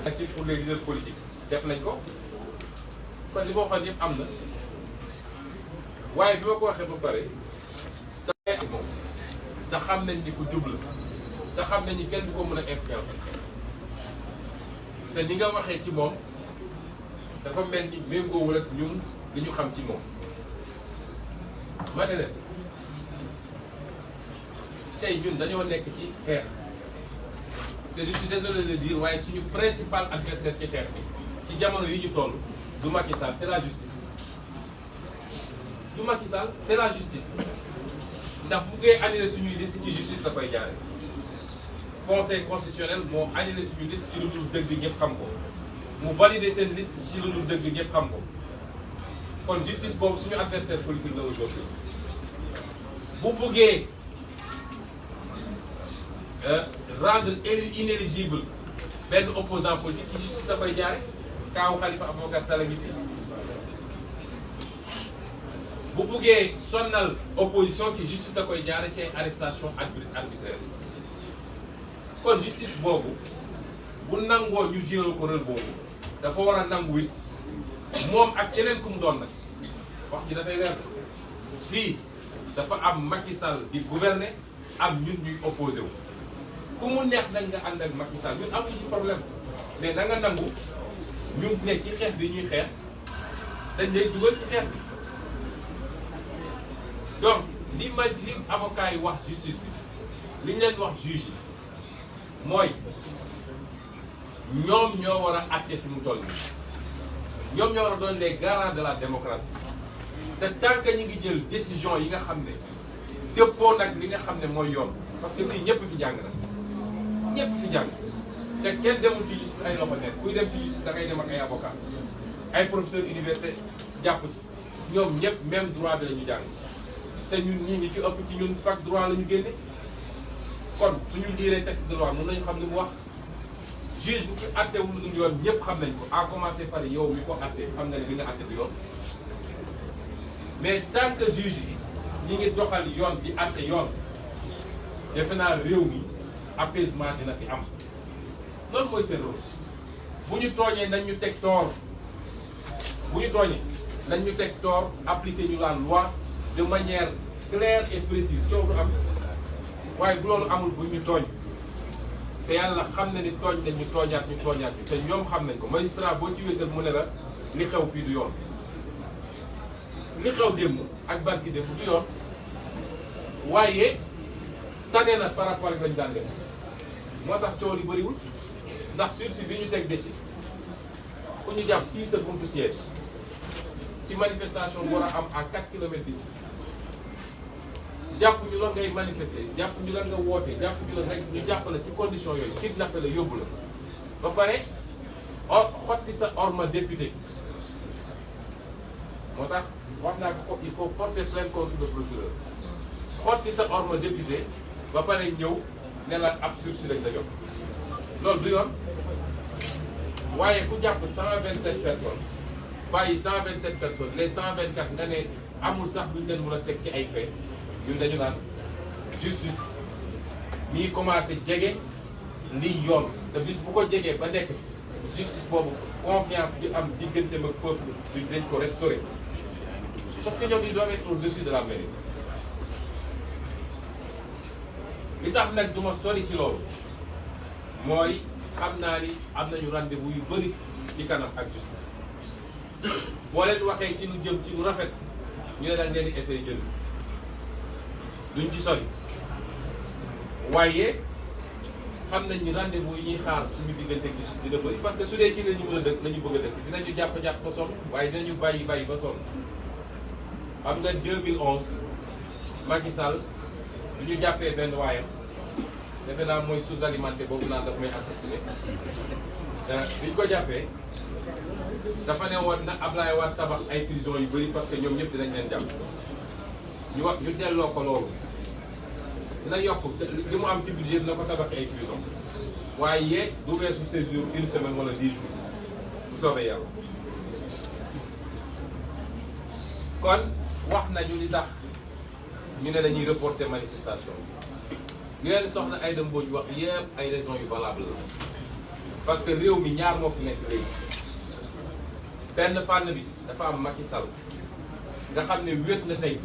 ainsi pour les leaders politiques def nañ ko kon li ma waxoon yëpp am na waaye bi ma ko waxee ba pare sa ak moom te xam nañ ni ku jub la te xam nañ ni kenn du ko mën a influencer te ni nga waxee ci moom dafa mel ni méngoowul ak ñun li ñu xam ci moom ma ne leen tey ñun dañoo nekk ci xeex te je suis désolé de le dire waaye suñu principal adversaire ci xeex bi ci jamono yi ñu toll du Macky Sall c'est la justice du Macky Sall c'est la justice ndax bu ngay annulé suñuy liste ci justice la koy jaare conseil constitutionnel moo annulé suñu liste ci lu dul dëgg ñëpp xam ko mu validé seen liste ci lu dul dëgg ñëpp xam ko kon justice boobu suñu adversaire politique la aujourd'hui bu buggee rendre inéligible benn opposant politique ci justice la koy jaare kaawu Khalifa Ababacar Sall ngi fi bu buggee sonnal opposition ci justice la koy jaare ci arrestation arbitraire kon justice boobu bu nangoo ñu gérer ko rôle boobu dafa war a nangu it moom ak keneen ku mu doon nag wax ji dafay leer fii dafa am Macky Sall di gouverner am ñun ñuy opposé wu ku mu neex nag nga ànd ak Macky Sall ñun amuñu ci problème mais da nga nangu ñu ne ci xeex bi ñuy xeex dañ lay dugal ci xeex bi donc li avocat yi wax justice bi li ñu leen wax juge yi mooy ñoom ñoo war a àtte fi mu toll nii ñoom ñoo war a doon les garants de la démocratie te tant que ñu ngi jël décision yi nga xam ne dëppoo nag li nga xam ne mooy yoon parce que fii ñëpp fi jàng na ñëpp fi jàng te kenn demul ci justice ay loxo nekk kuy dem ci justice da ngay dem ak ay avocat ay professeur université jàpp ci ñoom ñëpp même droit bi la ñu jàng te ñun ñi ci ëpp ci ñun fac droit la ñu génne kon suñu liiree texte de loi mën nañu xam li mu wax juge bu fi àttewul lu dul yoon ñëpp xam nañ ko à commencer par yow mi ko àtte xam nga ne li nga àtte du yoon mais tant que juge yi ñi ngi doxal yoon di àtte yoon defe naa réew mi apaisement dina fi am loolu mooy seen rôle bu ñu tooñee nañ ñu teg tort bu ñu tooñee nañ ñu teg tort appliquer ñu la loi de manière claire et précise coow du am waaye bu loolu amul bu ñu tooñ te yàlla xam na ni tooñ nañ ñu tooñaat ñu te ñoom xam nañ ko magistrat boo ci wéetal mu ne la li xew fii du yoon li xew démb ak barki démb du yoon waaye tane na par rapport ak lañu daan def moo tax coow li bëriwul ndax sursis bi ñu teg de ci ku ñu jàpp fii sa buntu siège ci manifestation bu war a am à 4 kilomètres d'ici jàpp ñu la ngay manifester jàpp ñu la nga woote jàpp ñu la nga ñu jàpp la ci condition yooyu kidnappé la yóbbu la ba pare xotti sa orma député moo tax wax naa ko il faut porter plainte contre le procureur xotti sa orma député ba pare ñëw ne la ab sursis lañ la jox loolu du yoon waaye ku jàpp 127 personnes bàyyi 127 personnes les 124 nga ne amul sax luñ leen mën a teg ci ay faits ñun dañu naan justice mi commencé jege liy yoon te bis bu ko jegee ba nekk justice boobu confiance bi am digganteem ak peuple bi dañ ko restaurer parce que ñoom ils doivent être au-dessus de la mêlée li tax nag du ma sori ci loolu mooy xam naa ni am nañu rendez-vous yu bëri ci kanam ak justice boo leen waxee ci lu jëm ci lu rafet ñu ne dañ leen di essayer jël duñ ci sori waaye xam nañ ni rendez-vous yi ñuy xaar suñu diggante ak justice dina bëri parce que su dee ci la ñu mën a dëkk la ñu bëgg a dëkk dinañu jàpp ba sonn waaye dinañu bàyyi ba sonn xam nga 2011 Macky Sall bu ñu jàppee benn waayam defe naa mooy sous-alimenté boobu naan daf may assassiné bi ñu ko jàppee dafa ne woon na Ablaye Wade tabax ay prison yu bëri parce que ñoom ñëpp dinañ leen jàpp ñu delloo ko loolu dina yokk li mu am ci budget dina ko tabax ay prison waaye du weesu séjour une semaine wala 10 jours bu soobee yàlla kon wax nañu li tax ñu ne dañuy reporter manifestation bi leen soxna Aïda Mbodj wax yépp ay raisons yu valable la parce que réew mi ñaar moo fi nekk léegi benn fànn bi dafa am Macky Sall nga xam ne wéet na tey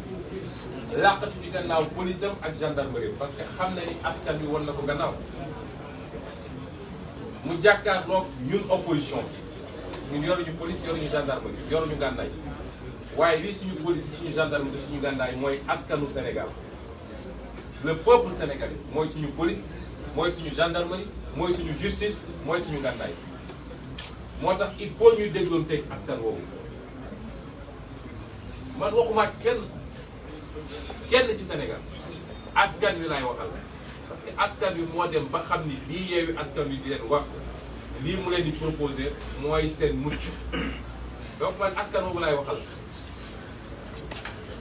làqatu ci gannaaw police am ak gendarmerie parce que xam na ni askan wi won na ko gannaaw mu jàkkaarloog ñun opposition bi ñun yoruñu police yoruñu gendarmerie yoruñu gànnaay waaye lii suñu police suñu gendarmerie suñu gànnaay mooy askanu Sénégal le peuple sénégalais mooy suñu police mooy suñu gendarmerie mooy suñu justice mooy suñu gànnaay moo tax il faut ñuy dégloon teg askan woowu man waxuma kenn ci Sénégal askan wi laay waxal parce que askan wi moo dem ba xam ni lii Yewwi Askan Wi di leen wax lii mu leen di proposer mooy seen mucc donc man askan woowu laay waxal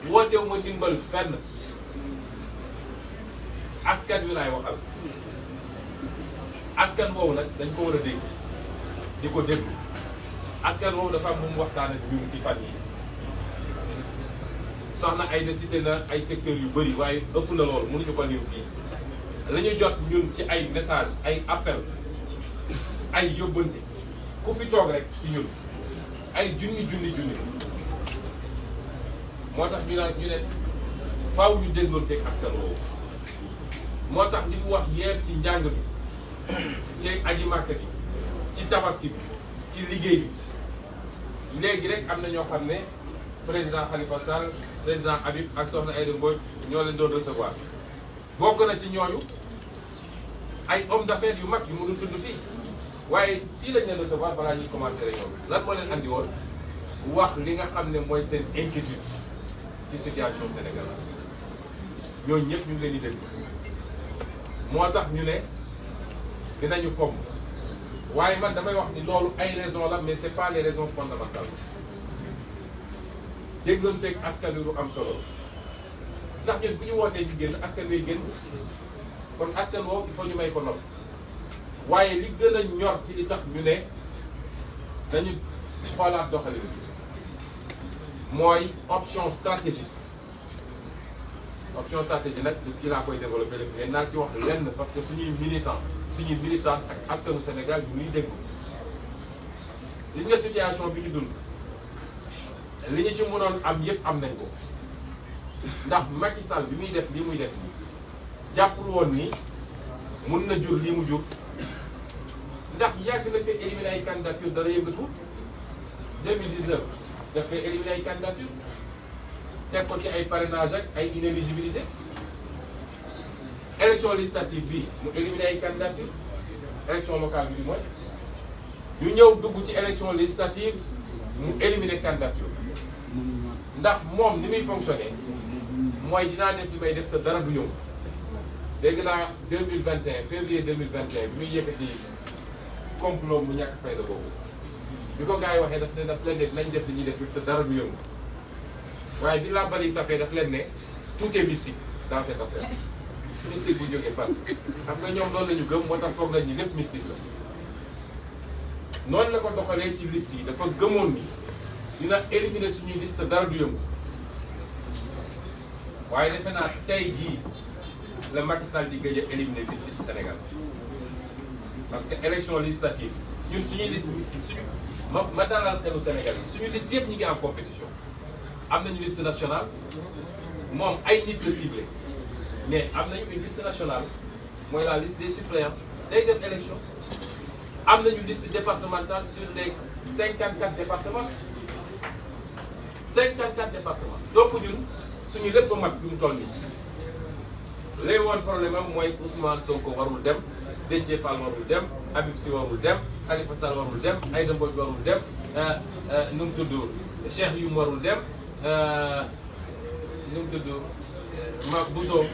wootewu ma ndimbal fenn askan wi laay waxal askan woowu nag dañ ko war a dégg di ko déglu askan woowu dafa am mu waxtaan ak ñun ci fan yi soxna ay de cité na ay secteurs yu bëri waaye ëpp na loolu mënuñu ko lim fii la ñu jot ñun ci ay message ay appel ay yóbbante ku fi toog rek ci ñun ay junni moo tax ñu ne faaw ñu dégloon teg askan woowu moo tax li mu wax yeer ci njàng bi ci aji màkka bi ci tabaski bi ci liggéey bi léegi rek am na ñoo xam ne président Khalifa Sall président Habib ak soxna Aïda Mbodj ñoo leen doon recevoir bokk na ci ñooñu ay homme d'affaires yu mag yu mënul tudd fii waaye fii lañ leen recevoir balaa ñuy commencé réunion bi lan moo leen andi woon wax li nga xam ne mooy seen inquiétude ci situation Sénégal ñooñu ñëpp ñu ngi leen di dégg moo tax ñu ne dinañu fomm waaye man damay wax ni loolu ay raisons la mais c'est pas les raisons fondamentales dégganteeg askan wi lu am solo ndax ñun bu ñu wootee ñu génn askan wi génn kon askan woowu il faut ñu may ko nopp waaye li gën a ñor ci li tax ñu ne dañu xoolaat doxalin mooy option stratégique nag du fii laa koy développé lépp mais naa ci wax lenn parce que suñuy militant ak askanu Sénégal yu ñuy déglu gis nga situation bi ñu dund li ñu ci mënoon am yépp am nañ ko ndax Macky Sall bi muy def lii muy def nii jàppul woon ni mun na jur lii mu jur ndax yàgg na fee éliminer ay candidature dara yëngatu 2019 daf fee éliminer ay candidature teg ko ci ay parrainage ak ay inéligibilité élection législative bi mu éliminer ay candidature élection locale bi du moins ñu ñëw dugg ci élection législative mu éliminer candidature ndax moom ni muy fonctionner mooy dinaa def li may def te dara du yomb dégg naa 2021 février 2021 bi muy yëkkati complot mu ñàkk fayda boobu bi ko gars yi waxee daf leen ne nañ def li ñuy def te dara du yomb waaye bi la bali safee daf leen ne tout est mystique dans cette affaire mystique bu jógee fan xam nga ñoom loolu la ñu gëm moo tax foog nañ ni lépp mystique la noonu la ko doxalee ci liste yi dafa gëmoon ni dina éliminer suñuy liste dara du yëngu waaye defe naa tey jii la Macky Sall di gëj a éliminer liste ci Sénégal parce que élection législative ñun suñuy liste suñu ma dalal xelu Sénégal yi suñu liste yëpp ñu ngi en compétition am nañu liste nationale moom ay nit la ciblé mais am nañu une liste nationale mooy la liste des suppléants day dem élection am nañu liste départementale sur les 54 départements 54 départements donc ñun suñu lépp mat bi mu toll nii lay woon problème am mooy Ousmane Sonko warul dem Déthié Fall warul dem Habib Sy warul dem Khalifa Sall warul dem Aïda Mbodj warul dem nu mu tudd Cheikh Youm warul dem nu mu tudd ma Bousso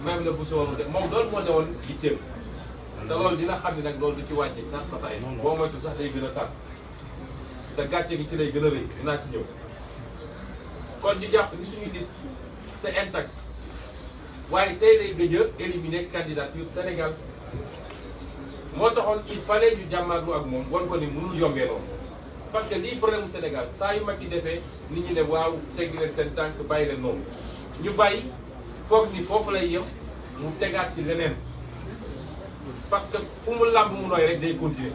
même la Bousso warul dem moom loolu moo ne woon yitteem te loolu dina xam ne nag loolu du ci wàññi tar fataay boo moytu sax day gën a tar te gàcce gi ci lay gën a rëy dinaa ci ñëw kon ñu jàpp ni suñu liste c'est intact waaye tey lay gëj a éliminer candidature Sénégal moo taxoon il fallait ñu jàmmaarlu ak moom wan ko ni mënul yombee noonu parce que lii problème mu Sénégal saa yu mag yi defee nit ñi ne waaw teggi leen seen tànk bàyyi leen noonu ñu bàyyi foog ni foofu lay yem mu tegaat ci leneen parce que fu mu làmb mu nooy rek day continuer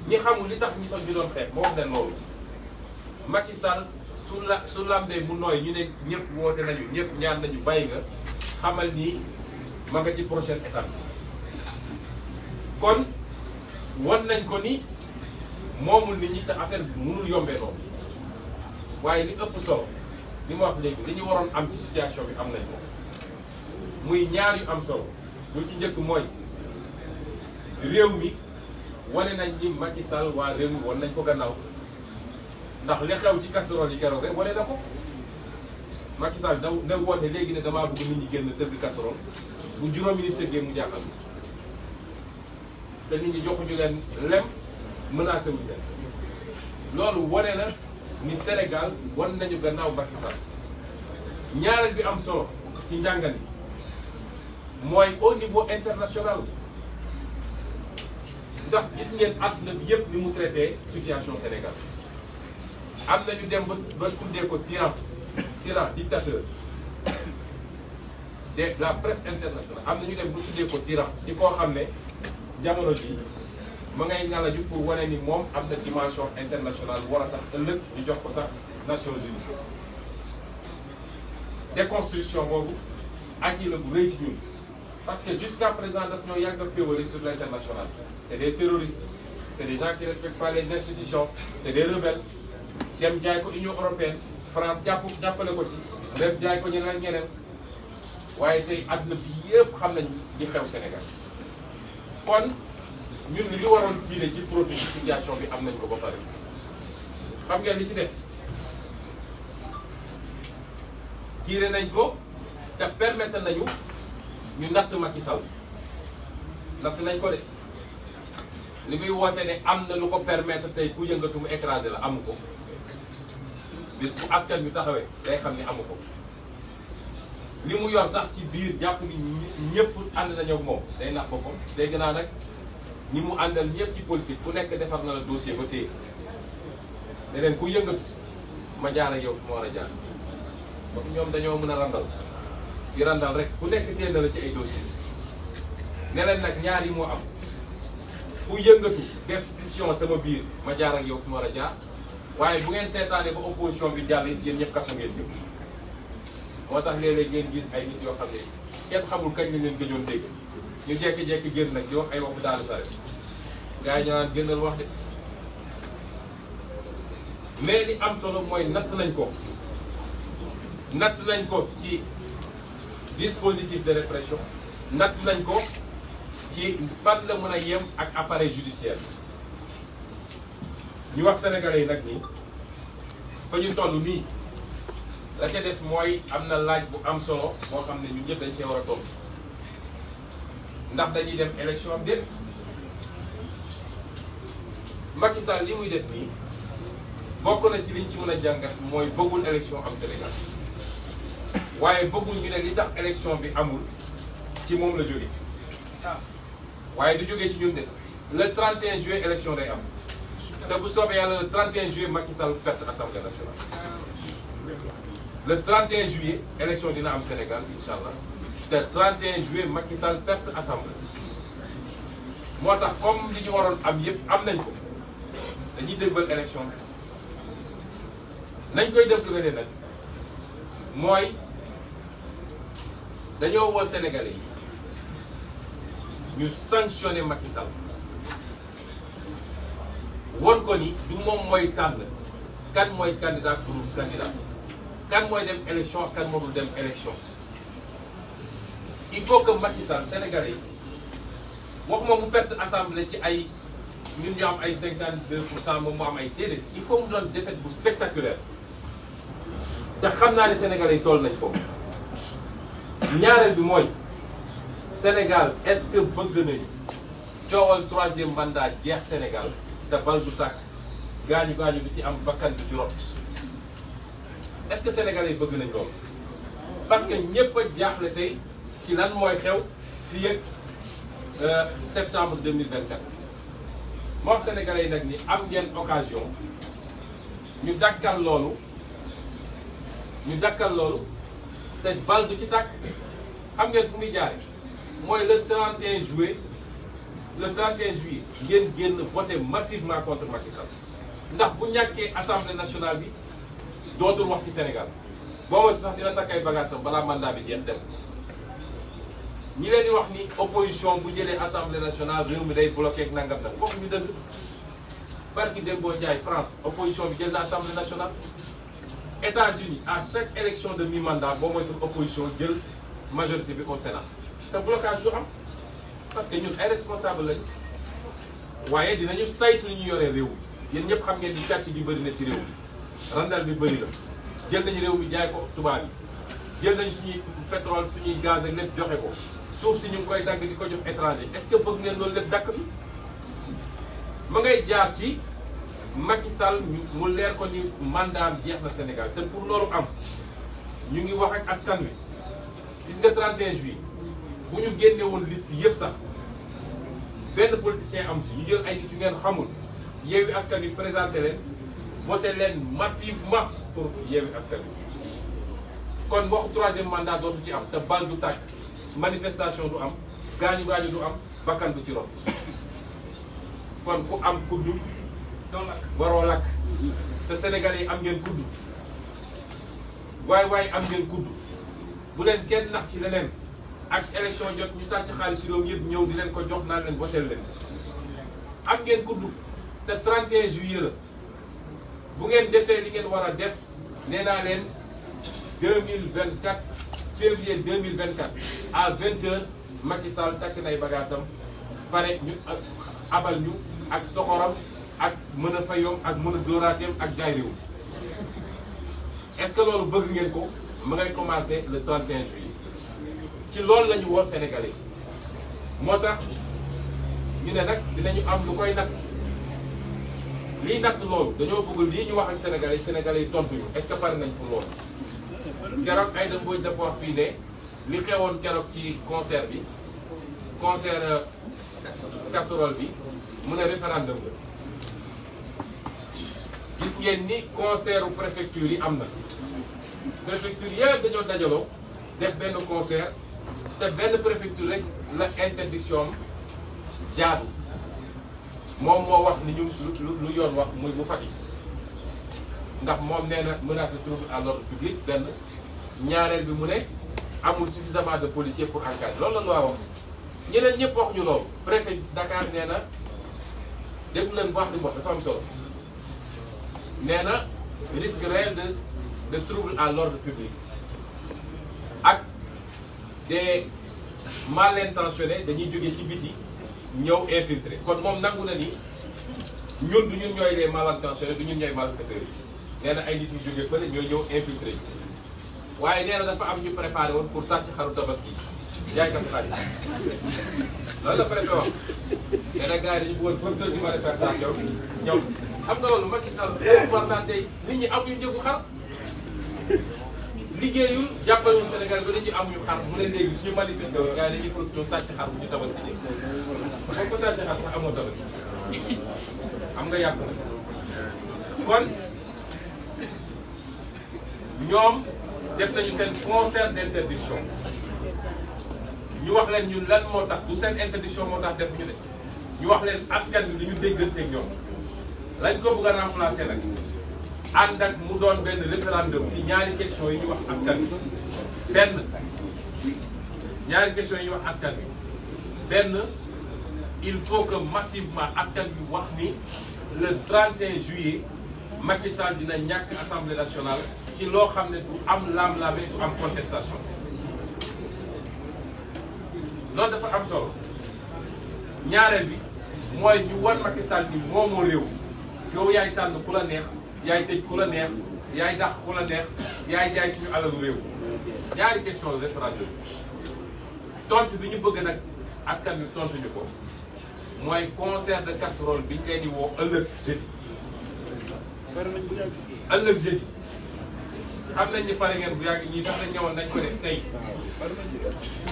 ñi xamul li tax ñi tax ñu doon xeex moo wax leen loolu Macky Sall su làmbee mu nooy ñu ne ñëpp woote nañu ñëpp ñaan nañu bàyyi nga xamal ni ma nga ci prochaine étape kon won nañ ko ni moomul nit ñi te affaire bi mënul yombee noonu waaye li ëpp solo li ma wax léegi li ñu waroon am ci situation bi am nañ ko muy ñaar yu am solo bu ci njëkk mooy réew mi wane nañ ni Macky Sall waa réew mi wan nañ ko gannaaw ndax li xew ci casserole yi keroog rek wane na ko Macky Sall da woote léegi ne damaa bëgg nit ñi génn tëgg casserole bu juróomi nit tëggee mu jàkkal te nit ñi joxuñu leen lem menacé wuñu leen loolu wane na ni Sénégal wan nañu gannaaw Macky Sall ñaareel bi am solo ci njàngan yi mooy au niveau international ndax gis ngeen àdduna bi yëpp ni mu traité situation Sénégal am na ñu dem ba tuddee ko tyran dictateur de la presse internationale am na ñu dem ba tuddee ko tyran ci koo xam ne jamono ji ma ngay ngalaju pour wane ni moom am na dimension internationale war a tax ëllëg ñu jox ko sax Nations Unies déconstruction boobu ak yi la bu rëy ci ñun parce que jusqu'à présent daf ñoo yàgg a féewale sur l'international c'est des terroristes c'est des gens qui respectent pas les institutions c'est des rebelles dem jaay ko Union européenne France jàppale ko ci dem jaay ko ñeneen ak ñeneen waaye tey àdduna bi yëpp xam nañ li xew Sénégal kon ñun li ñu waroon tiire ci profit situation bi am nañ ko ba pare xam ngeen li ci des tiire nañ ko te permettre nañu ñu natt Macky Sall natt nañ ko de li muy woote ne am na lu ko permettre tey ku yëngatu mu écraser la amu ko bis bu askan bi taxawee day xam ni amu ko li mu yor sax ci biir jàpp ni ñëpp ànd nañu ak moom day nax boppam day gën a nag ñi mu àndal ñëpp ci politique ku nekk defar na la dossier ba téye leneen ku yëngatu ma jaar ak yow fi ma war a jaar donc ñoom dañoo mën a randal di randal rek ku nekk téye na la ci ay dossier ne leen nag ñaar yi moo am ku yëngatu def décision sama biir ma jaar ak yow fi ma war a jaar waaye bu ngeen seetaanee ba opposition bi jàll it yéen ñëpp kaso ngeen jëm moo tax léeg-léeg ngeen gis ay nit yoo xam ne kenn xamul kañ lañ leen gëjoon dégg ñu jekki-jekki génn nag di wax ay waxu daanu sare gars yi ñu naan génnal wax de mais li am solo mooy natt nañ ko ci dispositif de répression natt nañ ko ci fan la mën a yem ak appareil judiciaire ñu wax sénégalais yi nag nii fa ñu toll nii la ca des mooy am na laaj bu am solo moo xam ne ñun ñëpp dañ cee war a toll ndax dañuy dem élection am déet Macky Sall li muy def nii bokk na ci liñ ci mën a jàngat mooy bëggul élection am Sénégal waaye bëggul ñu ne li tax élection bi amul ci moom la jóge waaye du jógee ci ñun de le 31 juillet élection day am te bu soobee yàlla le 31 juillet Macky Sall perte assemblée nationale le 31 juillet élection dina am Sénégal incha allah te 31 juillet Macky Sall perte assemblée moo tax comme li ñu waroon am yëpp am nañ ko dañuy déggal élection bi nañ koy déglu nag mooy dañoo woo Sénégalais yi ñu sanctionné Macky Sall won ko ni du moom mooy tànn kan mooy candidat pour candidat kan mooy dem élection ak kan moo dul dem élection il faut que Macky Sall Sénégalais yi waxuma mu perte assemblée ci ay ñun ñu am ay 52% moom mu am ay déedéet il faut mu doon défaite bu spectaculaire te xam naa ne Sénégalais yi toll nañ foofu ñaareel bi mooy Sénégal est-ce que bëgg nañu coowal 3e mandat jeex Sénégal te bal du tàkk gaañu du ci am bakkan du ci rot est-ce que Sénégalais yi bëgg nañ loolu parce que ñëpp a jaaxle tey ci lan mooy xew fii ak septembre 2024 moo wax Sénégalais yi nag ni am ngeen occasion ñu dakkal loolu te bal du ci tàkk xam ngeen fu muy jaare mooy le 31 juillet le 31 juillet ngeen génn voté massivement contre Macky Sall ndax bu ñàkkee assemblée nationale bi dootul wax ci Sénégal boo ma sax dina takk ay bagages am balaa mandat bi jeex dem. ñi leen di wax ni opposition bu jëlee assemblée nationale réew mi day bloqué ak nangam nag wax ñu dëgg barki Dembo Ndiaye France opposition bi jël na assemblée nationale. États-Unis à chaque élection de mi-mandat boo moytu opposition jël majorité bi au Sénat te blocage du am parce que ñun ay responsable lañ waaye dinañu saytu ñu yoree réew mi yéen ñëpp xam ngeen ni càcc gi bëri na ci réew mi randal bi bëri na jël nañu réew mi jaay ko tubaab yi jël nañu suñuy pétrole suñuy gaz ak lépp joxe ko suuf si ñu ngi koy dagg di ko jox étranger est-ce que bëgg ngeen loolu lépp dakk fi ma ngay jaar ci Macky Sall mu leer ko ni mandat jeex na Sénégal te pour loolu am ñu ngi wax ak askan wi gis nga 31 juillet bu ñu génne woon liste yëpp sax benn politicien am fi ñu jël ay nit yu ngeen xamul Yewwi Askan Wi présenté leen voté leen massivement pour Yewwi Askan Wi kon waxu troisième mandat dootu ci am te bal du tàkk manifestation du am gaañu gaañu du am bakkan du ci ron kon ku am kuddu waroo lakk te Sénégalais yi am ngeen kuddu waaye am ngeen kuddu bu leen kenn nax ci leneen ak élection jot ñu sàcc xaalis si réew mi yëpp ñëw di leen ko jox naan leen votel leen am ngeen kuddu te 31 juillet la bu ngeen defee li ngeen war a def nee naa leen 2024 février 2024 à 20h Macky Sall takk nay bagaasam pare ñu abal ñu ak soxoram ak mën a fayoom ak mën a dóoraateem ak jaay réew est-ce que loolu bëgg ngeen ko ma ngay commencer le 31 juillet ci loolu la ñu woo Sénégalais moo tax ñu ne nag dinañu am lu koy natt lii natt loolu dañoo bëgg lii ñu wax ak Sénégalais yi tontuñu est-ce que pare nañ pour loolu keroog ay da Mbodj dafa wax fii ne li xewoon keroog ci concert bi concert casserole bi mu ne référendum la gis ngeen ni concert u préfecture yi am na préfecture yëpp dañoo dajaloo def benn concert te benn préfecture rek la interdiction jaadu moom moo wax ni ñu lu yoon wax muy bu Fatick ndax moom nee na menace de trouble à l'ordre public benn ñaareel bi mu ne amul suffisamment de policiers pour encadrer loolu la loi wax ñeneen ñëpp wax ñu loolu préfet Dakar nee na déglu leen bu wax li mu wax dafa am solo nee na risque réel de trouble à l'ordre public ak des mal intentionnés dañuy jóge ci biti ñëw infiltrer kon moom nangu na ni ñun du ñun ñooy les mal intentionnés du ñun ñooy malfaiteurs yi nee na ay nit yu jógee fële ñooy ñëw infiltrer yi waaye nee na dafa am ñu préparé woon pour sàcc xaru tabaski jaaykatu xar yi loolu la préfet wax nee na gars yi dañu bëggoon professeur di manifestation ñëw xam nga loolu Macky Sall war naa tey nit ñi amuñu njëgu xar liggéeyul jàppalewul Sénégal ba nit ñi amuñu xar mu ne léegi suñu manifesté woon gars yi dañuy profité sàcc xar bu ñu tabaski ji boo ko sàcc xar sax amoo tabaski xam nga yàpp na kon ñoom def nañu seen concert d'interdiction ñu wax leen ñun lan moo tax du seen interdiction moo tax defuñu de ñu wax leen askan bi du ñu dégganteeg ñoom lañ ko bëgg a remplacer nag ànd ak mu doon benn référendum ci ñaari question yi ñu wax askan bi benn ñaari question yi ñu wax askan bi benn il faut que massivement askan bi wax ni le 31 juillet Macky Sall dina ñàkk assemblée nationale ci loo xam ne du am laam-laame du am contestation loolu dafa am solo ñaareel bi mooy ñu wan Macky Sall ni moomoo réew yow yaay tànn ku la neex yaay tëj ku la neex yaay dàq ku la neex yaay jaay suñu alalu réew ñaari question la référendum tontu bi ñu bëgg nag askan wi tontu ñu ko mooy concert de casserole bi ñu leen di woo ëllëg jeudi xam nañ ni pare ngeen bu yàgg ñii sax dañ ñëwoon nañ ko def tey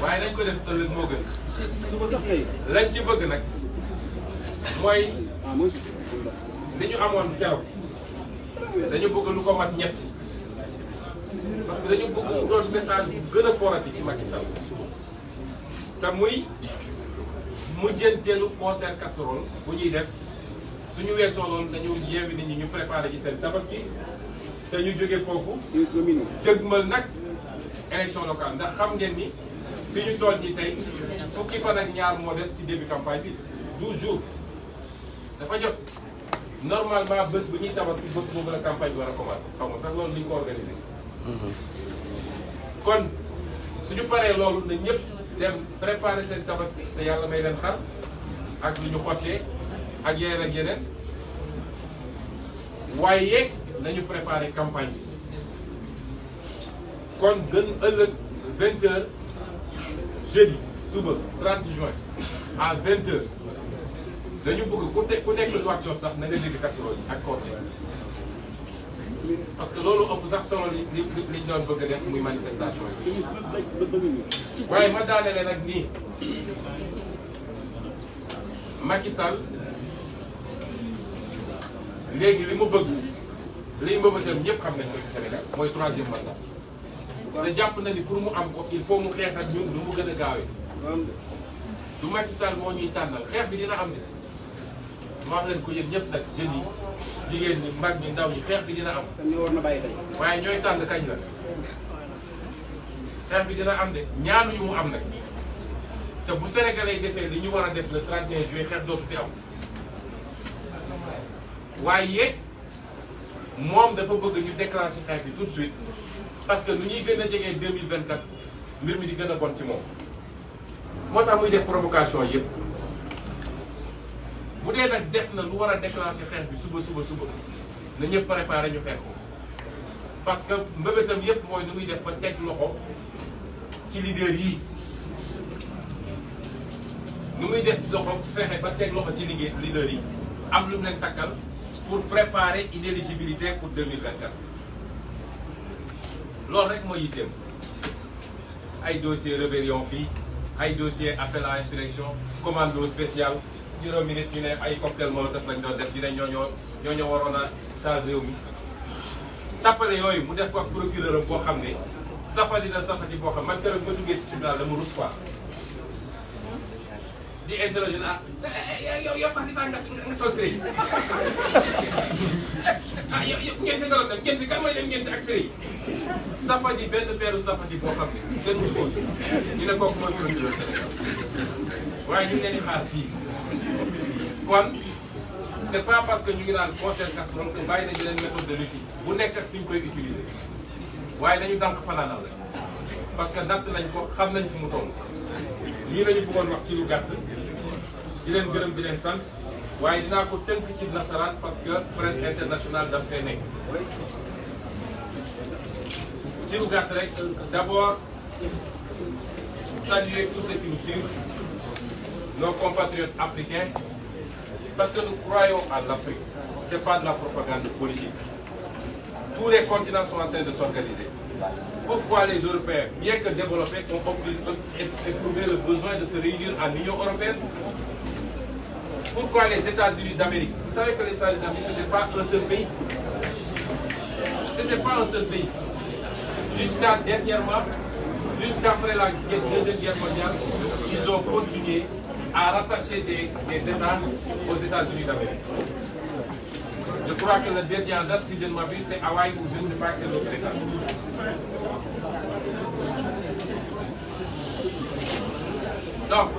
waaye nañ ko def ëllëg moo gën lañ ci bëgg nag mooy li ñu amoon keroog dañu bëgg lu ko mat ñett parce que dañu bëgg mu doon message bu gën a forati ci Macky Sall te muy mujjanteelu concert casserole bu ñuy def suñu weesoo loolu dañu yeewi nit ñi ñu préparé ci seen tabaski te ñu jógee foofu dëgmal nag élection locale ndax xam ngeen ni fi ñu toll nii tey fukki fan ak ñaar moo des ci début campagne bi 12 jours dafa jot normalement bés bu ñuy tabaski bés boobu la campagne bi war a commencé xaw ma sax loolu li ñu ko organisé. kon suñu paree loolu na ñëpp dem préparer seen tabaski te yàlla may leen xar ak lu ñu xottee ak yeneen ak yeneen waaye nañu préparer campagne bi kon gën ëllëg 20h jeudi suba 30 juin à 20h dañu bëgg ku nekk lu wax sax na nga dégg casserole yi ak corne parce que loolu ëpp sax solo li ñu doon bëgg a def muy manifestation yi. waaye ma daanele nag nii Macky Sall léegi li mu bëgg li mu bëgg ñëpp xam nañ ko ci Sénégal mooy 3e mandat. te jàpp na ni pour mu am ko il faut mu xeex ak ñun lu mu gën a gaawee du Macky Sall moo ñuy tànnal xeex bi dina am de ma wax leen ko yéen ñëpp nag jeunes yi jigéen ñi mag ñi ndaw ñi xeex bi dina am. waaye ñooy tànn kañ la xeex bi dina am de ñaanuñu mu am nag te bu Sénégalais yi defee li ñu war a def le 31 juillet xeex dootu fi am waaye moom dafa bëgg ñu déclencher xeex bi tout de suite. parce que nu ñuy gën a jegee 2024 mbir mi di gën a bon ci moom moo tax muy def provocation yëpp bu dee nag def na lu war a déclencher xeex bi suba na ñëpp préparé ñu xeex ko parce que mbébétam yëpp mooy nu muy def ba teg loxo ci leader yi nu muy def loxo fexe ba teg loxo ci leader yi am lu mu leen takkal pour préparer inéligibilité pour 2024. loolu rek mooy yitteem ay dossier rébellion fii ay dossier appel à insurrection commando spécial juróomi nit ñu ne ay cocktail molotov lañ doon def ñu ne ñoo waroon a taal réew mi tappale yooyu mu def ko ak procureur am boo xam ne safadi na safadi boo xam man keroog ma duggee ci tribunal dama rus quoi di interroger ah yow sax di tax nga sol trait yow ngente nga doon dem ngente kan mooy dem ngente ak trait safadi benn peeru safadi boo xam ne kenn musu ko ñu ne kooku mooy procureur Sénégal waaye ñu ngi leen di xaar fii kon c'est pas parce que ñu ngi naan concert casserole que bàyyi nañu leen méthode de lutte bu nekk ak fi ñu koy utiliser waaye dañu dànk fanaanal rek parce que natt nañ ko xam nañ fi mu toll lii la ñu bëggoon wax ci lu gàtt di leen gërëm di leen sant waaye dinaa ko tënk ci nasaraan parce que presse internationale daf fee nekk ci lu gàtt rek d'abord saluer tous ceux qui nous suivent nos compatriotes africains parce que nous croyons en l'Afrique c'est pas de la propagande politique tous les continents sont en train de s'organiser. Pourquoi les Européens, bien que développés, ont éprouvé le besoin de se réunir en Union européenne? Pourquoi les États-Unis d'Amérique? Vous savez que les États-Unis d'Amérique, ce n'était pas un seul pays. Ce n'était pas un seul pays. Jusqu'à dernièrement, jusqu'après la Deuxième Guerre mondiale, ils ont continué à rattacher des États aux États-Unis d'Amérique. Je crois que le dernier en date, si je ne m'abuse, c'est Hawaï ou je ne sais pas quel autre État. Donc,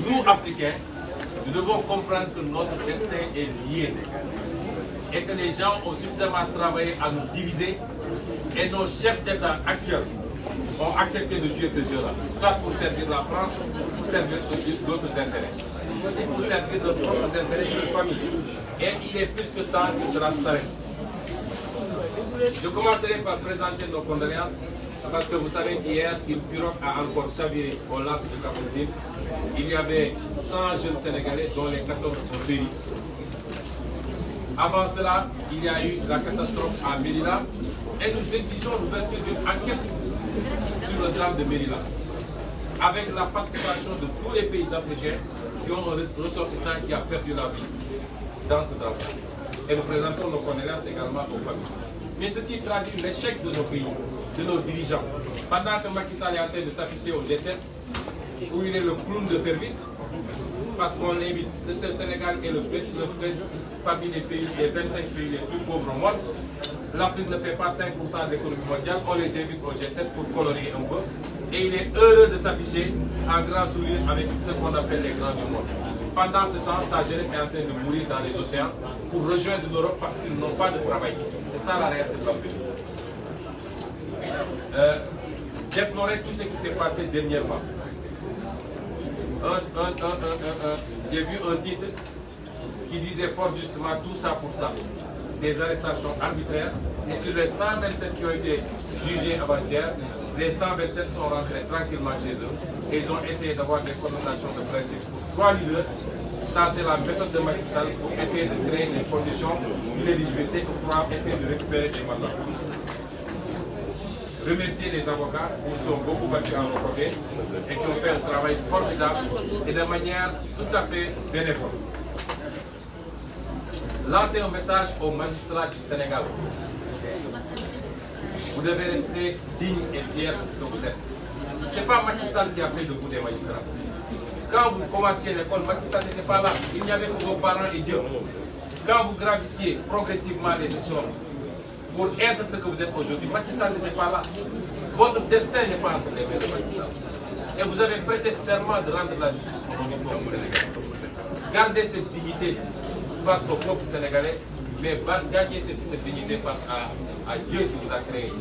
nous, Africains, nous devons comprendre que notre destin est lié et que les gens ont suffisamment travaillé à nous diviser et nos chefs d'État actuels ont accepté de jouer ce jeu-là, soit pour servir la France, pour servir d'autres intérêts, pour servir de propres intérêts de famille. Et il est plus que temps que cela s'arrête. Je commencerai par présenter nos condoléances, parce que vous savez qu'hier, une pirogue a encore chaviré au large de Cap-Vert. Il y avait 100 jeunes Sénégalais, dont les 14 ont péri. Avant cela, il y a eu la catastrophe à Mérida, et nous exigeons l'ouverture d'une enquête sur le drame de Mérida, avec la participation de tous les pays africains qui ont un ressortissant qui a perdu la vie dans ce drame. Et nous présentons nos condoléances également aux familles. Mais ceci traduit l'échec de nos pays de nos dirigeants. Pendant que Macky Sall est en train de s'afficher au G7, où il est le clown de service, parce qu'on l'invite, le Sénégal est le parmi les pays, les 25 pays les plus pauvres au monde. L'Afrique ne fait pas 5% de l'économie mondiale, on les invite au G7 pour colorier un peu. Et il est heureux de s'afficher en grand sourire avec ce qu'on appelle les grands du monde. Pendant ce temps, sa jeunesse est en train de mourir dans les océans pour rejoindre l'Europe parce qu'ils n'ont pas de travail ici. C'est ça la réalité de l'Afrique. Déplorer tout ce qui s'est passé dernièrement. J'ai vu un titre qui disait fort justement tout ça pour ça. Des arrestations arbitraires. Et sur les 127 qui ont été jugés avant-hier, les 127 sont rentrés tranquillement chez eux. Et ils ont essayé d'avoir des condamnations de principe pour 3 leaders. Ça, c'est la méthode de Macky Sall pour essayer de créer des conditions d'inéligibilité pour pouvoir essayer de récupérer des mandats. Remercier les avocats qui sont beaucoup battus en nos côtés et qui ont fait un travail formidable et de manière tout à fait bénévole. Lancer un message aux magistrats du Sénégal. Vous devez rester digne et fier de ce que vous êtes. Ce n'est pas Macky Sall qui a fait de vous des magistrats. Quand vous commenciez l'école, Macky Sall n'était pas là. Il n'y avait que vos parents et Dieu. Quand vous gravissiez progressivement les échelons pour être ce que vous êtes aujourd'hui, Macky Sall n'était pas là. Votre destin n'est pas entre les mains de Macky Sall. Et vous avez prêté serment de rendre la justice au peuple sénégalais. Gardez cette dignité face au peuple sénégalais, mais gardez cette dignité face à Dieu qui vous a créé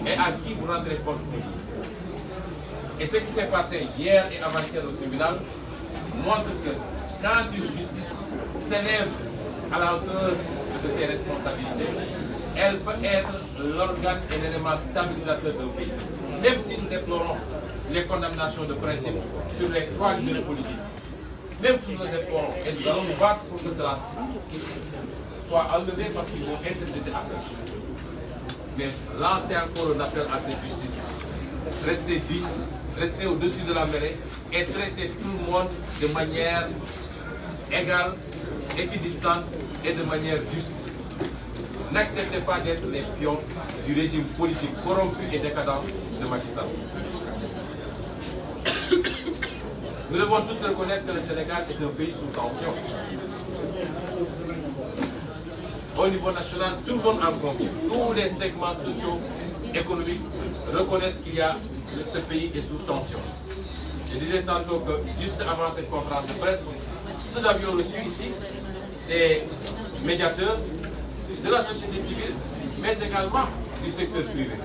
et à qui vous rendrez compte toujours. Et ce qui s'est passé hier et avant-hier au tribunal montre que quand une justice s'élève à la hauteur de ses responsabilités, elle peut être l'organe et l'élément stabilisateur d'un pays. Même si nous déplorons les condamnations de principe sur les 3 leaders politiques, même si nous le déplorons, et nous allons nous battre pour que cela soit enlevé parce qu'ils vont interpréter après. Mais lancer encore un appel à cette justice. Restez digne, restez au-dessus de la mêlée et traitez tout le monde de manière égale, équidistante et de manière juste. N'acceptez pas d'être les pions du régime politique corrompu et décadent de Macky Sall. Nous devons tous reconnaître que le Sénégal est un pays sous tension. Au niveau national, tout le monde en convient. Tous les segments sociaux, économiques reconnaissent qu'il y a ce pays est sous tension. Je disais tantôt que juste avant cette conférence de presse, nous avions reçu ici des médiateurs de la société civile, mais également du secteur privé,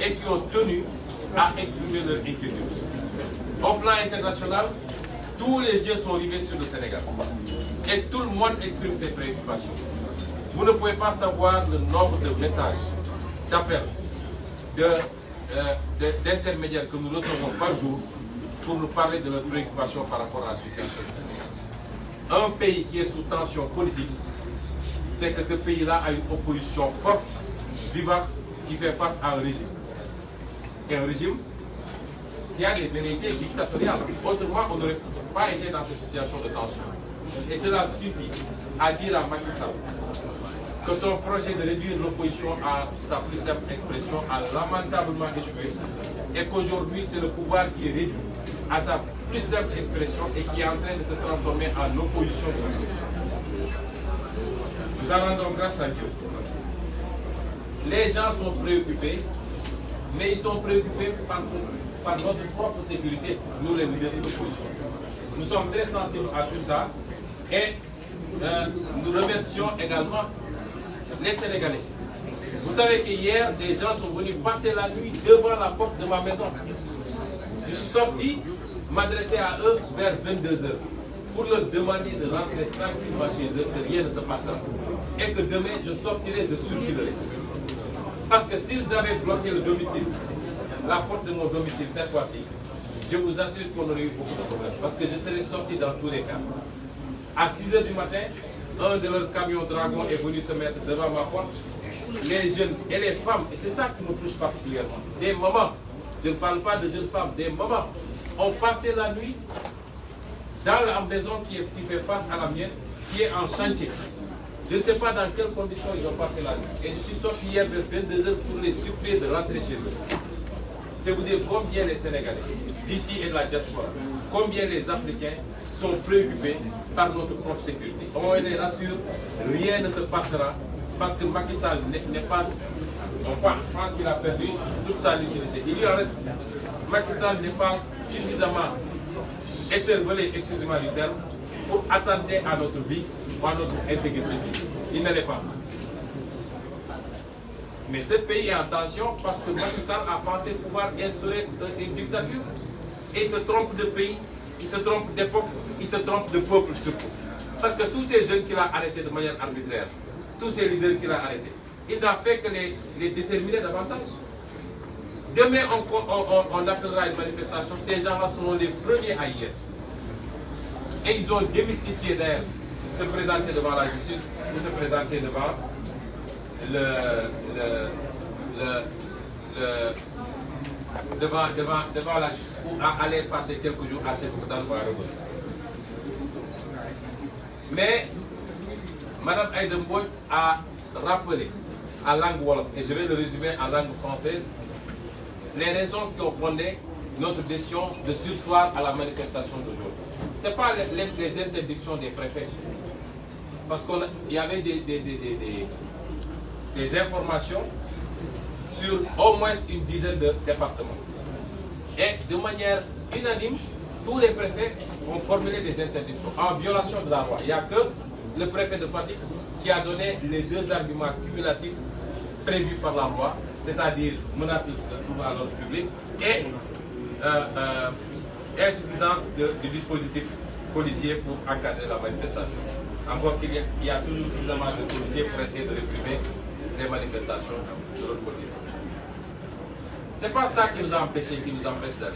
et qui ont tenu à exprimer leur inquiétude. Au plan international, tous les yeux sont rivés sur le Sénégal, et tout le monde exprime ses préoccupations. Vous ne pouvez pas savoir le nombre de messages, d'appels, d'intermédiaires que nous recevons par jour pour nous parler de leurs préoccupations par rapport à la situation. Un pays qui est sous tension politique, c'est que ce pays-là a une opposition forte, vivace, qui fait face à un régime. Et un régime qui a des velléités dictatoriales. Autrement, on n'aurait pas été dans cette situation de tension. Et cela suffit à dire à Macky Sall que son projet de réduire l'opposition à sa plus simple expression a lamentablement échoué et qu'aujourd'hui c'est le pouvoir qui est réduit à sa plus simple expression et qui est en train de se transformer en opposition de l'opposition. Nous en rendons grâce à Dieu. Les gens sont préoccupés, mais ils sont préoccupés par notre propre sécurité, nous les leaders de l'opposition. Nous sommes très sensibles à tout ça et nous remercions également les Sénégalais. Vous savez qu'hier, des gens sont venus passer la nuit devant la porte de ma maison. Je suis sorti, m'adresser à eux vers 22 h pour leur demander de rentrer tranquillement chez eux, que rien ne se passera. Et que demain, je sortirai, je circulerai. Parce que s'ils avaient bloqué le domicile, la porte de mon domicile cette fois-ci, je vous assure qu'on aurait eu beaucoup de problèmes. Parce que je serais sorti dans tous les cas. À 6 h du matin, un de leurs camions Dragon est venu se mettre devant ma porte. Les jeunes et les femmes, et c'est ça qui me touche particulièrement, des mamans, je ne parle pas de jeunes femmes, des mamans ont passé la nuit dans la maison qui fait face à la mienne, qui est en chantier. Je ne sais pas dans quelles conditions ils ont passé la nuit. Et je suis sorti hier vers 22h pour les supplier de rentrer chez eux. C'est vous dire combien les Sénégalais, d'ici et de la diaspora, combien les Africains sont préoccupés par notre propre sécurité. On les rassure, rien ne se passera parce que Macky Sall n'est pas... Je pense qu'il a perdu toute sa lucidité. Il lui en reste. Macky Sall n'est pas suffisamment écervelé, excusez-moi du terme, pour attenter à notre vie ou à notre intégrité physique. Il ne l'est pas. Mais ce pays est en tension parce que Macky Sall a pensé pouvoir instaurer une dictature. Et il se trompe de pays, il se trompe d'époque, il se trompe de peuple surtout. Parce que tous ces jeunes qu'il a arrêtés de manière arbitraire, tous ces leaders qu'il a arrêtés, il n'a fait que les déterminer davantage. Demain, on appellera une manifestation, ces gens-là seront les premiers à y être. Et ils ont démystifié d'ailleurs se présenter devant la justice ou se présenter devant devant la justice ou à aller passer quelques jours à Sébikotane ou à Rebeuss. Mais Mme Aïda Mbodj a rappelé en langue wolof, et je vais le résumer en langue française, les raisons qui ont fondé notre décision de surseoir à la manifestation d'aujourd'hui. Ce n'est pas les interdictions des préfets, parce qu'il y avait des informations sur au moins une dizaine de départements. Et de manière unanime, tous les préfets ont formulé des interdictions en violation de la loi. Il n'y a que le préfet de Fatick qui a donné les deux arguments cumulatifs prévus par la loi, c'est-à-dire menace de trouble à l'ordre public et insuffisance du dispositif policier pour encadrer la manifestation. Encore qu'il y a toujours suffisamment de policiers pour essayer de réprimer les manifestations de l'autre côté. Ce n'est pas ça qui nous a empêchés, qui nous empêche d'aller.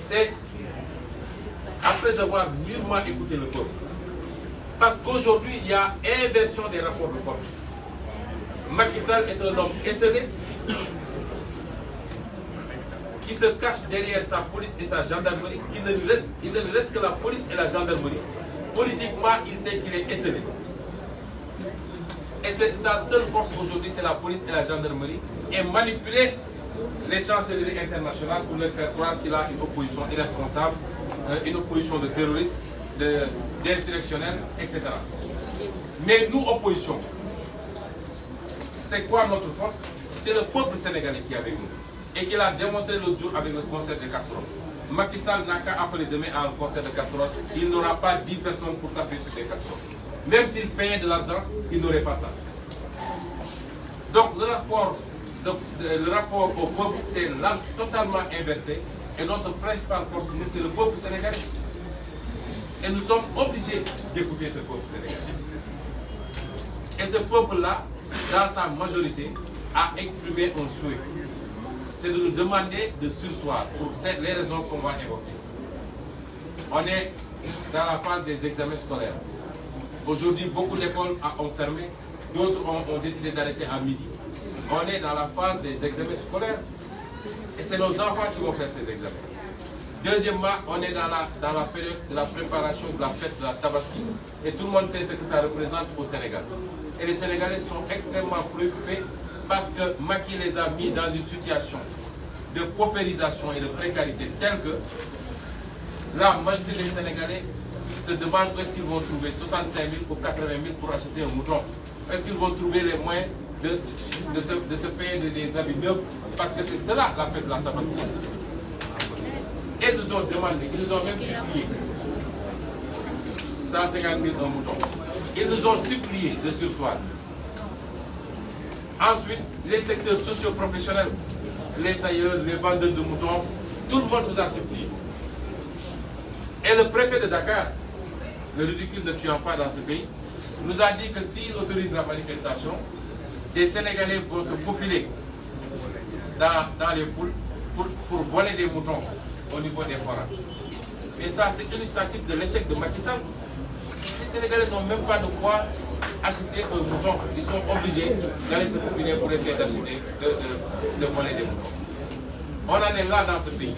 C'est après avoir mûrement écouté le peuple. Parce qu'aujourd'hui, il y a inversion des rapports de force. Macky Sall est un homme esselé qui se cache derrière sa police et sa gendarmerie, il ne lui reste que la police et la gendarmerie. Politiquement, il sait qu'il est esselé. Et sa seule force aujourd'hui, c'est la police et la gendarmerie, et manipuler les chancelleries internationales pour leur faire croire qu'il a une opposition irresponsable, une opposition de terroristes, d'insurrectionnels, etc. Mais nous, opposition, c'est quoi notre force? C'est le peuple sénégalais qui est avec nous. Et qu'il a démontré l'autre jour avec le concert de casseroles. Macky Sall n'a qu'à appeler demain à un concert de casseroles, il n'aura pas 10 personnes pour taper sur ces casseroles. Même s'il payait de l'argent, il n'aurait pas ça. Donc le rapport au peuple, c'est totalement inversé. Et notre principale force, c'est le peuple sénégalais. Et nous sommes obligés d'écouter ce peuple sénégalais. Et ce peuple-là, dans sa majorité, a exprimé un souhait. C'est de nous demander de surseoir pour les raisons qu'on va évoquer. On est dans la phase des examens scolaires. Aujourd'hui, beaucoup d'écoles ont fermé, d'autres ont décidé d'arrêter à midi. On est dans la phase des examens scolaires et c'est nos enfants qui vont faire ces examens. Deuxièmement, on est dans la période de la préparation de la fête de la Tabaski et tout le monde sait ce que ça représente au Sénégal. Et les Sénégalais sont extrêmement préoccupés parce que Macky les a mis dans une situation de paupérisation et de précarité telle que la majorité des Sénégalais se demandent où est-ce qu'ils vont trouver 65 000 ou 80 000 pour acheter un mouton. Est-ce qu'ils vont trouver les moyens de se payer des habits neufs? Parce que c'est cela la fête de la Tabaski. Et ils nous ont demandé, ils nous ont même supplié 150 000 un mouton. Ils nous ont supplié de surseoir. Ensuite, les secteurs socio-professionnels, les tailleurs, les vendeurs de moutons, tout le monde nous a supplié. Et le préfet de Dakar, le ridicule ne tuant pas dans ce pays, nous a dit que s'il autorise la manifestation, des Sénégalais vont se faufiler dans les foules pour voler des moutons au niveau des forêts. Et ça, c'est illustratif de l'échec de Macky Sall. Les Sénégalais n'ont même pas de quoi acheter un mouton. Ils sont obligés d'aller se faufiler pour essayer d'acheter, de voler des moutons. On en est là dans ce pays.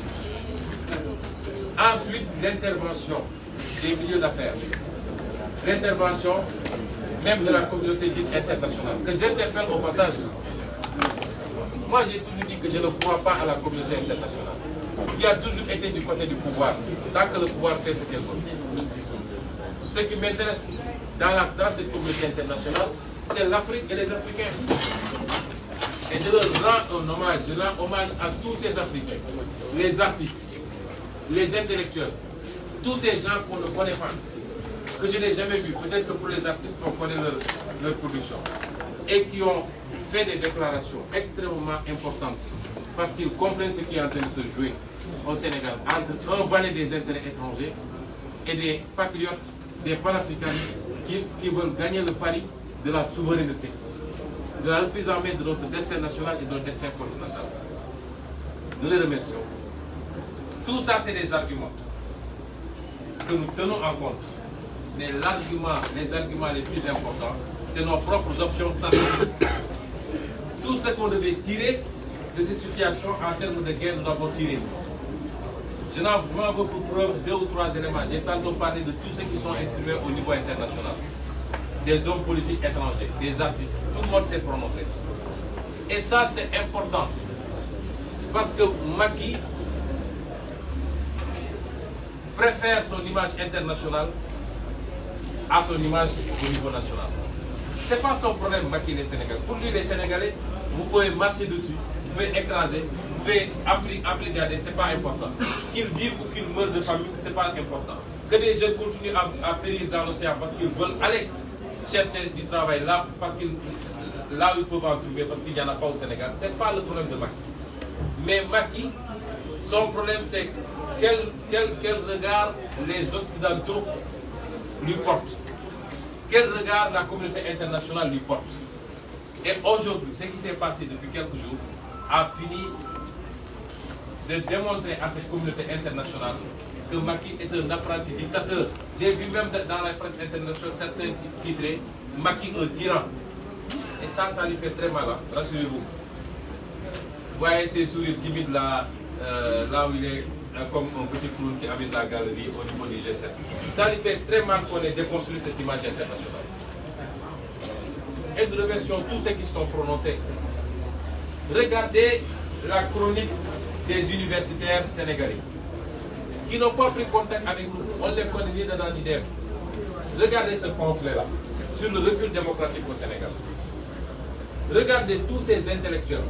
Ensuite, l'intervention des milieux d'affaires, l'intervention même de la communauté dite internationale, que j'interpelle au passage. Moi, j'ai toujours dit que je ne crois pas à la communauté internationale, qui a toujours été du côté du pouvoir, tant que le pouvoir fait ce qu'elle veut. Ce qui m'intéresse dans cette communauté internationale, c'est l'Afrique et les Africains. Et je leur rends un hommage, je rends hommage à tous ces Africains, les artistes, les intellectuels, tous ces gens qu'on ne connaît pas, que je n'ai jamais vus. Peut-être que pour les artistes, on connaît leur production. Et qui ont fait des déclarations extrêmement importantes parce qu'ils comprennent ce qui est en train de se jouer au Sénégal entre un valet des intérêts étrangers et des patriotes, des panafricanistes qui veulent gagner le pari de la souveraineté, de la reprise en main de notre destin national et de notre destin continental. Nous les remercions. Tout ça, c'est des arguments que nous tenons en compte. Mais les arguments les plus importants, c'est nos propres options stratégiques. Tout ce qu'on devait tirer de cette situation en termes de guerre, nous l'avons tiré. Je n'en veux pour preuve 2 ou 3 éléments. J'ai tantôt parlé de tous ceux qui sont exprimés au niveau international. Des hommes politiques étrangers, des artistes, tout le monde s'est prononcé. Et ça, c'est important. Parce que Macky préfère son image internationale à son image au niveau national. Ce n'est pas son problème, Macky, les Sénégalais. Pour lui, les Sénégalais, vous pouvez marcher dessus, vous pouvez écraser, vous pouvez appliquer, ce n'est pas important. Qu'ils vivent ou qu'ils meurent de famine, ce n'est pas important. Que des jeunes continuent à périr dans l'océan parce qu'ils veulent aller chercher du travail là, là où ils peuvent en trouver, parce qu'il n'y en a pas au Sénégal. Ce n'est pas le problème de Macky. Mais Macky, son problème, c'est quel regard les Occidentaux lui portent. Quel regard la communauté internationale lui porte. Et aujourd'hui, ce qui s'est passé depuis quelques jours a fini de démontrer à cette communauté internationale que Macky est un apprenti dictateur. J'ai vu même dans la presse internationale certains titrés Macky un tyran. Et ça lui fait très mal, hein, rassurez-vous. Vous voyez ces sourires timides là, là où il est comme un petit clown qui habite la galerie au niveau du G7. Ça lui fait très mal qu'on ait déconstruit cette image internationale. Et nous remercions tous ceux qui sont prononcés. Regardez la chronique des universitaires sénégalais qui n'ont pas pris contact avec nous. On les connaît ni dedans ni dehors. Regardez ce pamphlet-là sur le recul démocratique au Sénégal. Regardez tous ces intellectuels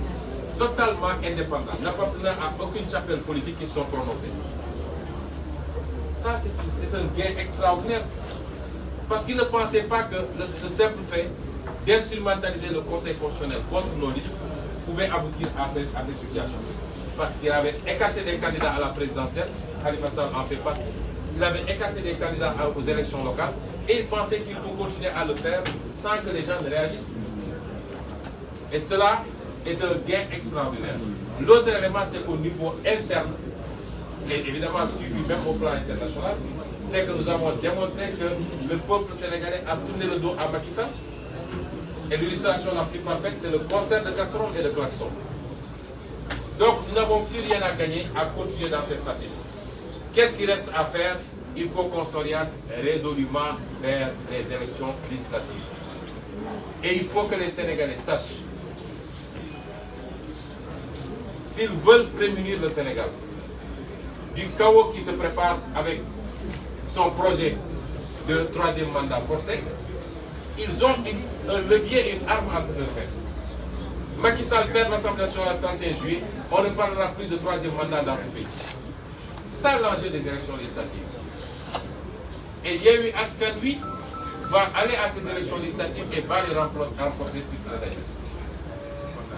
totalement indépendants, n'appartenant à aucune chapelle politique qui sont prononcés. Ça, c'est un gain extraordinaire. Parce qu'ils ne pensaient pas que le simple fait d'instrumentaliser le Conseil constitutionnel contre nos listes pouvait aboutir à cette situation. Parce qu'il avait écarté des candidats à la présidentielle, Khalifa Sall en fait partie. Il avait écarté des candidats aux élections locales et il pensait qu'il pouvait continuer à le faire sans que les gens ne réagissent. Et cela est un gain extraordinaire. L'autre élément, c'est qu'au niveau interne, et évidemment suivi même au plan international, c'est que nous avons démontré que le peuple sénégalais a tourné le dos à Macky Sall. Et l'illustration la plus parfaite, c'est le concert de casseroles et de klaxons. Donc nous n'avons plus rien à gagner à continuer dans ces stratégies. Qu'est-ce qui reste à faire? Il faut qu'on s'oriente résolument vers les élections législatives. Et il faut que les Sénégalais sachent, s'ils veulent prémunir le Sénégal du chaos qui se prépare avec son projet de 3e mandat forcé, ils ont un levier et une arme entre leurs mains. Macky Sall perd l'Assemblée nationale le 31 juillet, on ne parlera plus de 3e mandat dans ce pays. C'est ça l'enjeu des élections législatives. Et Yewwi Askan Wi va aller à ces élections législatives et va les remporter sur le terrain.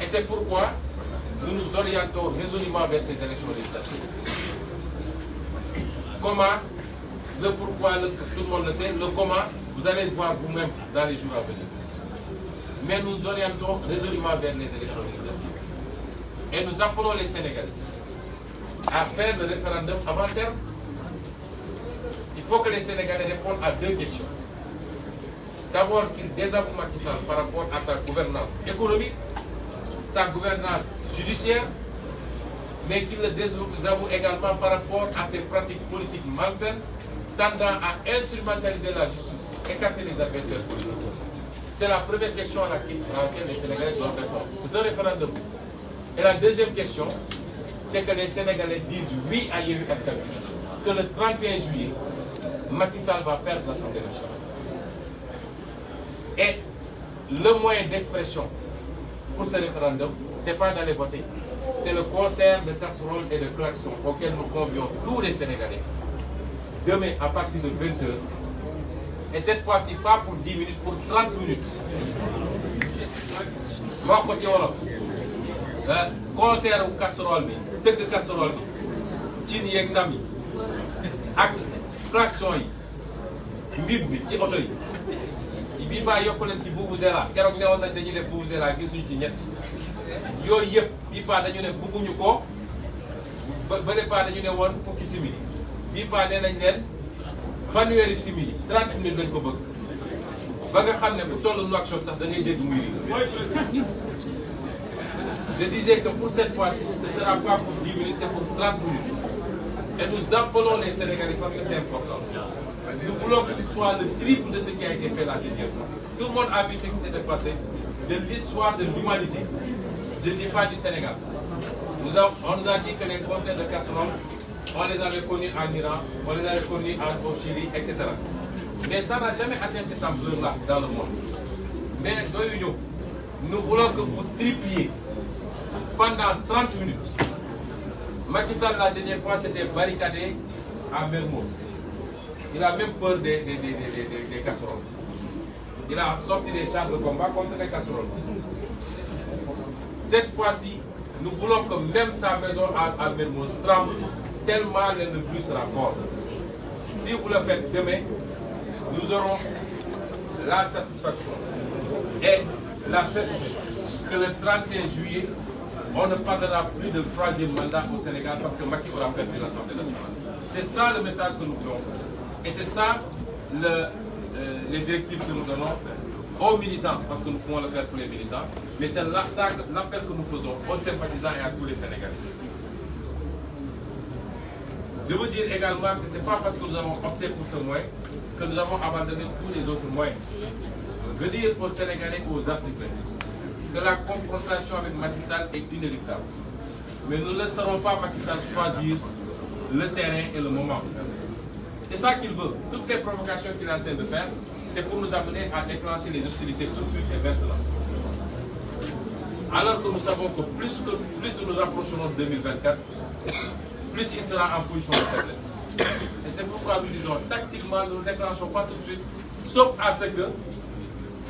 Et c'est pourquoi nous nous orientons résolument vers ces élections législatives. Comment? Le pourquoi, tout le monde le sait. Le comment, vous allez le voir vous-même dans les jours à venir. Mais nous nous orientons résolument vers les élections législatives. Et nous appelons les Sénégalais à faire le référendum avant terme. Il faut que les Sénégalais répondent à 2 questions. D'abord, qu'ils désavouent Macky Sall par rapport à sa gouvernance économique, sa gouvernance judiciaire, mais qu'il le désavoue également par rapport à ses pratiques politiques malsaines, tendant à instrumentaliser la justice écarter les adversaires politiques. C'est la première question à laquelle les Sénégalais doivent répondre. C'est un référendum. Et la deuxième question, c'est que les Sénégalais disent oui à Yewwi Askan Wi, que le 31 juillet, Macky Sall va perdre l'Assemblée nationale. Et le moyen d'expression pour ce référendum, ce n'est pas d'aller voter, c'est le concert de casseroles et de klaxons auquel nous convions tous les Sénégalais, demain à partir de 20h, et cette fois-ci pas pour 10 minutes, pour 30 minutes. Moi, je suis concert ou casserole, tête de casserole, cin yeeg ndam yi ak klaxon yi mbib bi ci oto yi bii baa yokk leen ci vuvuzela keroog ne woon nañ dañuy def vuvuzela gisuñu ci ñett yooyu yëpp bii paa dañu ne bugguñu ko bële paa dañu ne woon fukki simili bii paa nee nañ leen fanweeri simili 30 minutes lañ ko bëgg ba nga xam ne bu tollu Nouakchott sax da ngay dégg muy ri. Je disais que pour cette fois-ci, ce ne sera pas pour 10 minutes, c'est pour 30 minutes. Et nous appelons les Sénégalais parce que c'est important. Nous voulons que ce soit le triple de ce qui a été fait la dernière fois. Tout le monde a vu ce qui s'était passé de l'histoire de l'humanité. Je ne dis pas du Sénégal. On nous a dit que les concerts de casserole, on les avait connus en Iran, on les avait connus au Chili, etc. Mais ça n'a jamais atteint cette ampleur-là dans le monde. Mais nous voulons que vous tripliez pendant 30 minutes. Macky Sall, la dernière fois, s'était barricadé à Mermoz. Il a même peur des casseroles. Il a sorti des chars de combat contre les casseroles. Cette fois-ci, nous voulons que même sa maison à Mermoz tremble tellement le bruit sera fort. Si vous le faites demain, nous aurons la satisfaction et la certitude que le 31 juillet, on ne parlera plus de troisième mandat au Sénégal parce que Macky aura perdu l'Assemblée nationale. C'est ça le message que nous voulons. Et c'est ça les directives que nous donnons aux militants, parce que nous pouvons le faire pour les militants, mais c'est l'appel que nous faisons aux sympathisants et à tous les Sénégalais. Je veux dire également que ce n'est pas parce que nous avons opté pour ce moyen que nous avons abandonné tous les autres moyens. Je veux dire aux Sénégalais et aux Africains que la confrontation avec Macky Sall est inéluctable. Mais nous ne laisserons pas Macky Sall choisir le terrain et le moment. C'est ça qu'il veut. Toutes les provocations qu'il est en train de faire, c'est pour nous amener à déclencher les hostilités tout de suite et maintenant. Alors que nous savons que plus nous nous rapprochons de 2024, plus il sera en position de faiblesse. Et c'est pourquoi nous disons, tactiquement, nous ne déclenchons pas tout de suite, sauf à ce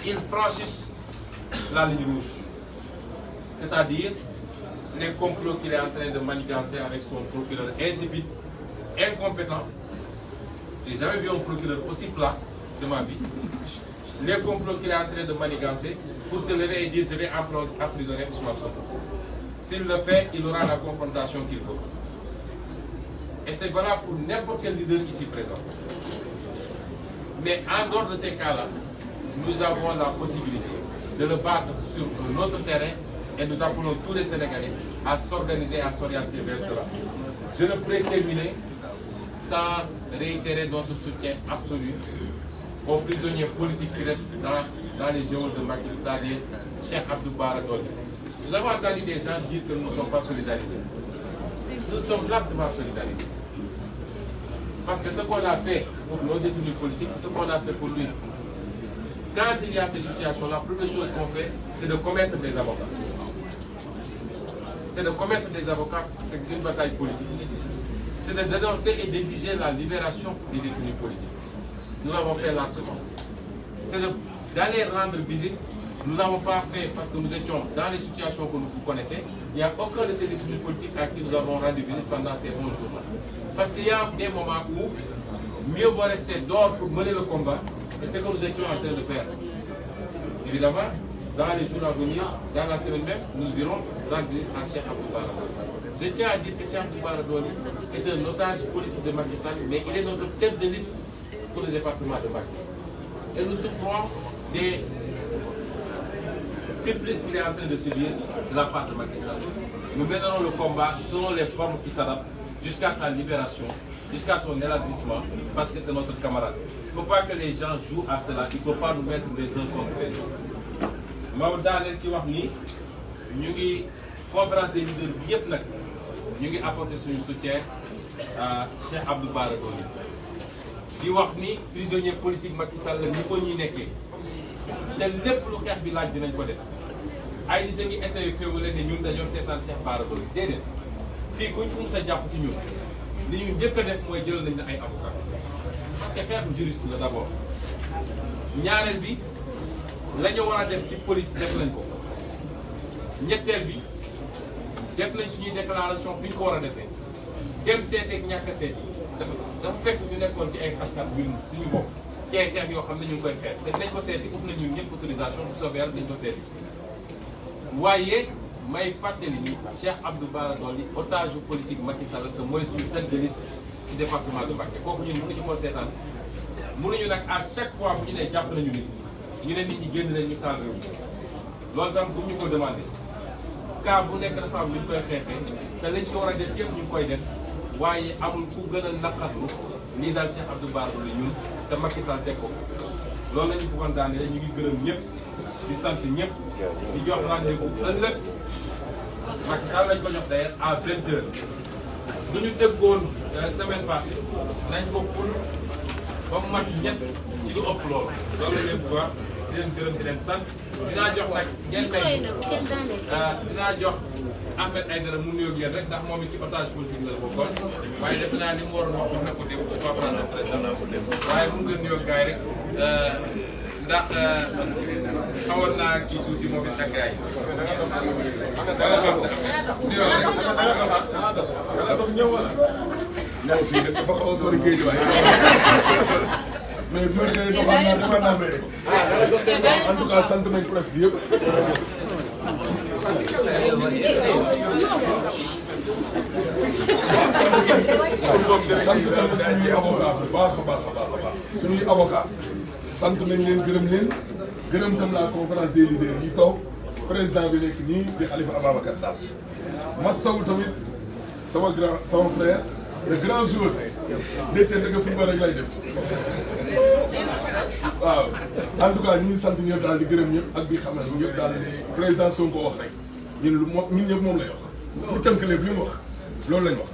qu'il franchisse la ligne rouge. C'est-à-dire les complots qu'il est en train de manigancer avec son procureur insipide, incompétent. Je n'ai jamais vu un procureur aussi plat de ma vie. Les complots qu'il est en train de manigancer pour se lever et dire je vais emprisonner Ousmane Sonko. S'il le fait, il aura la confrontation qu'il faut. Et c'est valable pour n'importe quel leader ici présent. Mais en dehors de ces cas-là, nous avons la possibilité de le battre sur notre terrain et nous appelons tous les Sénégalais à s'organiser et à s'orienter vers cela. Je ne pourrais terminer sans réitérer notre soutien absolu aux prisonniers politiques qui restent dans les geôles de Macky, c'est-à-dire Cheikh Abdou Bara Dolly. Nous avons entendu des gens dire que nous ne sommes pas solidaires. Nous sommes largement solidaires. Parce que ce qu'on a fait pour nos détenus politiques, c'est ce qu'on a fait pour lui. Quand il y a ces situations-là, la première chose qu'on fait, c'est de commettre des avocats. C'est de commettre des avocats, c'est une bataille politique. C'est de dénoncer et d'exiger la libération des détenus politiques. Nous l'avons fait largement. C'est d'aller rendre visite. Nous ne l'avons pas fait parce que nous étions dans les situations que vous connaissez. Il n'y a aucun de ces détenus politiques à qui nous avons rendu visite pendant ces 11 jours-là. Parce qu'il y a des moments où mieux vaut rester dehors pour mener le combat, et c'est ce que nous étions en train de faire. Évidemment, dans les jours à venir, dans la semaine même, nous irons rendre visite à Cheikh Abdou Bara Dolly. Je tiens à dire que Cheikh Abdou Bara Dolly est un otage politique de Macky Sall, mais il est notre tête de liste pour le département de Macky. Et nous souffrons des supplices qu'il est en train de subir de la part de Macky Sall. Nous mènerons le combat selon les formes qui s'adaptent jusqu'à sa libération, jusqu'à son élargissement, parce que c'est notre camarade. Il ne faut pas que les gens jouent à cela, il ne faut pas nous mettre les uns contre les autres. Maodo daaneel ci wax ni ñu ngi conférence des leaders bi yëpp nag ñu ngi apporter suñu soutien à Cheikh Abdou Bara Dolly di wax ni prisonnier politique Macky Sall ni ko ñuy nekkee te lépp lu xeex bi laaj dinañ ko def ay nit a ngi essayé féewale ne ñun dañoo seetaan Cheikh Bara Dolly déedéet fii kuñ fu mu sa jàpp ci ñun li ñu njëkk a def mooy jël nañ la ay avocat parce que xeexu juriste la d'abord ñaareel bi la ñu war a def ci police def nañ ko ñetteel bi def nañ suñuy déclaration fi ñu ko war a defee dem seeteeg ñàkk a seeti dafa fekk ñu nekkoon ci ay xat-xat ñun suñu bopp ci ay xeex yoo xam ne ñu ngi koy xeex te dinañ ko seeti ut nañ ñun ñëpp autorisation bu soobee yàlla dañ ko seeti waaye may fàttali ni Cheikh Abdou Bara Dolly otage politique Macky Sall que mooy suñu tête de liste ci département de Mbacké kooku ñun mënuñu koo seetaan mënuñu nag à chaque fois bu ñu nee jàpp nañu nit ñu ne nit ñi génn nañ ñu taal réew mi loolu tam bu ñu ko demandé cas bu nekk dafa am lu ñu koy xeexee te lañ ko war a def yëpp ñu ngi koy def waaye amul ku gën a naqarlu lii daal Cheikh Abdou Bara Dolly ñun te Macky Sall teg ko loolu la ñu bëggoon daanee ñu ngi gërëm ñëpp di sant ñëpp di jox rendez-vous ëllëg Macky Sall lañ ko jox d'ailleurs à 20h lu ñu déggoon semaine passée nañ ko ful ba mu mat ñett ci lu ëpp loolu la leen bëgg wax di leen gërëm di leen sant dinaa jox nag ngeen may dinaa jox Ahmed Aïdara mu nuyoog yéen rek ndax moom it ci otage politique la bokkoon waaye defe naa ni mu waroon wax wax na ko démb conférence de presse naa ko démb waaye mu ngi nuyoog gars yi rek ndax xawoon naa ci tuuti moom it ak gars yi. non fii de dafa xaw a sori géej waaye mais bu ma xëyee doxal naa dafa naa rek en tout cas sant nañ presse bi yëpp. sant tamit suñuy avocat bu baax a baax a baax a baax suñuy avocat sant nañ leen gërëm tam la conférence des leaders yi toog président bi nekk nii di Khalifa Ababacar Sall masawu tamit sama frère le grand joueur Déthié Ndege football rek lay def waaw en tout cas ñu ngi sant ñëpp daal di gërëm ñëpp ak di xamal ñëpp daal di président Sonko wax rek ñun ñëpp moom lay wax. ñu tënk léegi li mu wax loolu lañ wax.